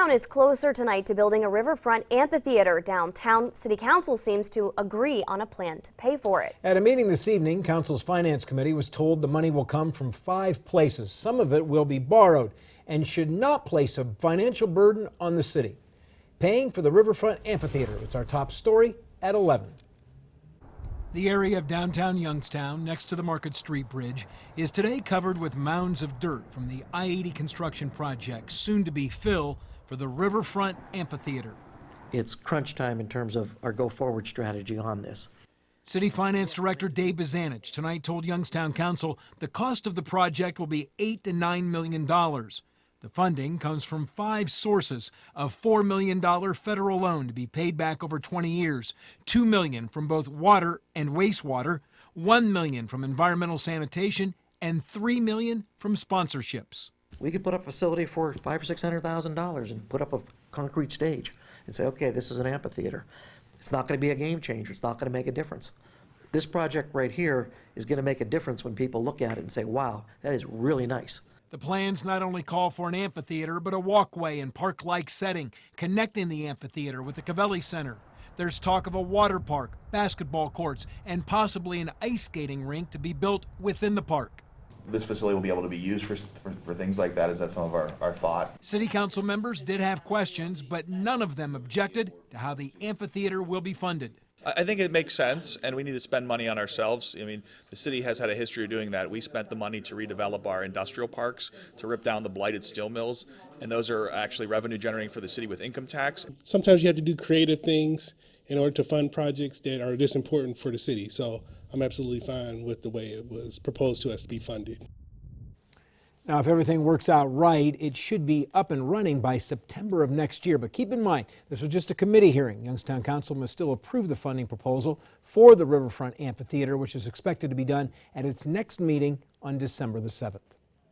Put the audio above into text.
Youngstown is closer tonight to building a Riverfront Amphitheater downtown. City Council seems to agree on a plan to pay for it. At a meeting this evening, Council's Finance Committee was told the money will come from 5 places. Some of it will be borrowed and should not place a financial burden on the city. Paying for the Riverfront Amphitheater. It's our top story at 11. The area of downtown Youngstown, next to the Market Street Bridge, is today covered with mounds of dirt from the I-80 construction project, soon to be fill for the Riverfront Amphitheater. It's crunch time in terms of our go-forward strategy on this. City Finance Director Dave Bazanich tonight told Youngstown Council the cost of the project will be $8 to $9 million. The funding comes from 5 sources: a $4 million federal loan to be paid back over 20 years, $2 million from both water and wastewater, $1 million from environmental sanitation, and $3 million from sponsorships. We could put up a facility for $500,000 or $600,000 and put up a concrete stage and say, okay, this is an amphitheater. It's not going to be a game changer. It's not going to make a difference. This project right here is going to make a difference when people look at it and say, wow, that is really nice. The plans not only call for an amphitheater, but a walkway and park-like setting connecting the amphitheater with the Covelli Centre. There's talk of a water park, basketball courts, and possibly an ice skating rink to be built within the park. This facility will be able to be used for things like that. Is that some of our thought? City Council members did have questions, but none of them objected to how the amphitheater will be funded. I think it makes sense, and we need to spend money on ourselves. I mean, the city has had a history of doing that. We spent the money to redevelop our industrial parks, to rip down the blighted steel mills, and those are actually revenue generating for the city with income tax. Sometimes you have to do creative things in order to fund projects that are this important for the city. So I'm absolutely fine with the way it was proposed to us to be funded. Now, if everything works out right, it should be up and running by September of next year. But keep in mind, this was just a committee hearing. Youngstown Council must still approve the funding proposal for the Riverfront Amphitheater, which is expected to be done at its next meeting on December the 7th.